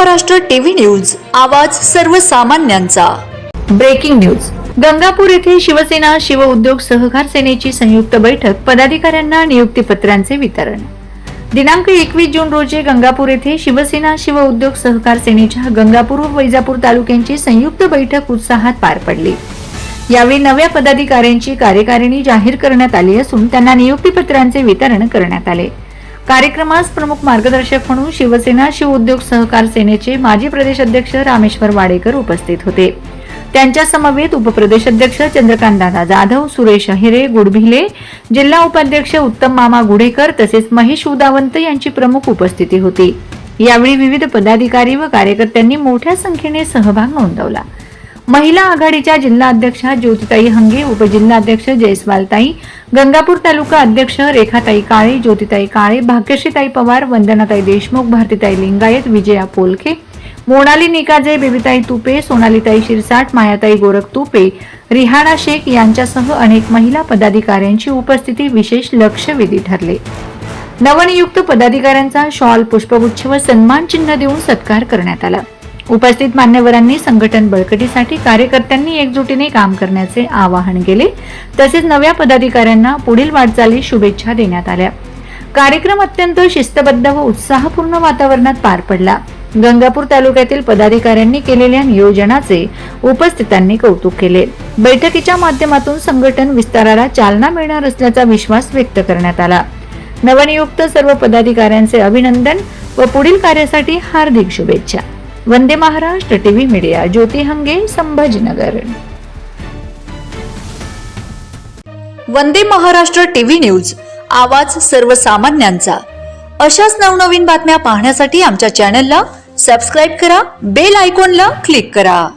Maharashtra TV news, आवाज सर्वसामान्यांचा। Breaking news. Gangapur येथे शिवसेना शिव उद्योग सहकार सेनेची संयुक्त बैठक, पदाधिकाऱ्यांना नियुक्तीपत्रांचे वितरण। दिनांक 21 जून रोजी गंगापूर येथे शिवसेना शिव उद्योग सहकार सेनेच्या गंगापूर व वैजापूर तालुक्यांची संयुक्त बैठक उत्साहात पार पडली। यावेळी नव्या पदाधिकाऱ्यांची कार्यकारिणी जाहीर करण्यात आली असून त्यांना नियुक्तीपत्रांचे वितरण करण्यात आले। कार्यक्रमास प्रमुख मार्गदर्शक म्हणून शिवसेना शिव उद्योग सहकार सेनेचे माजी प्रदेश अध्यक्ष रामेश्वर वाडेकर उपस्थित होते। त्यांच्या समवेत उपप्रदेशाध्यक्ष चंद्रकांतदादा जाधव, सुरेश अहिरे गुडभिले, जिल्हा उपाध्यक्ष उत्तम मामा गुडेकर तसेच महेश उदावंत यांची प्रमुख उपस्थिती होती। यावेळी विविध पदाधिकारी व कार्यकर्त्यांनी मोठ्या संख्येने सहभाग नोंदवला। महिला आघाडीच्या जिल्हा अध्यक्षा ज्योतिताई हंगे, उपजिल्हाध्यक्ष जयस्वालताई, गंगापूर तालुका अध्यक्ष रेखाताई काळे, ज्योतिताई काळे, भाग्यश्रीताई पवार, वंदनाताई देशमुख, भारतीताई लिंगायत, विजया पोलखे, मोनाली निकाजे, बेबीताई तुपे, सोनालीताई शिरसाट, मायाताई गोरख तुपे, रिहाना शेख यांच्यासह अनेक महिला पदाधिकाऱ्यांची उपस्थिती विशेष लक्षवेधी ठरले। नवनियुक्त पदाधिकाऱ्यांचा शॉल, पुष्पगुच्छ व सन्मान चिन्ह देऊन सत्कार करण्यात आला। उपस्थित मान्यवरांनी संघटन बळकटीसाठी कार्यकर्त्यांनी एकजुटीने काम करण्याचे आवाहन केले। तसेच नव्या पदाधिकाऱ्यांना पुढील वाटचालीस शुभेच्छा देण्यात आल्या। कार्यक्रम अत्यंत शिस्तबद्ध व उत्साहपूर्ण वातावरणात पार पडला। गंगापूर तालुक्यातील पदाधिकाऱ्यांनी केलेल्या नियोजनाचे उपस्थितांनी कौतुक केले। बैठकीच्या माध्यमातून संघटन विस्ताराला चालना मिळणार असल्याचा विश्वास व्यक्त करण्यात आला। नवनियुक्त सर्व पदाधिकाऱ्यांचे अभिनंदन व पुढील कार्यासाठी हार्दिक शुभेच्छा। वंदे महाराष्ट्र टीव्ही मीडिया, ज्योती हंगे, संभाजीनगर। वंदे महाराष्ट्र टीव्ही न्यूज, आवाज सर्वसामान्यांचा। अशाच नवनवीन बातम्या पाहण्यासाठी आमच्या चॅनलला सबस्क्राइब करा, बेल आयकॉनला क्लिक करा।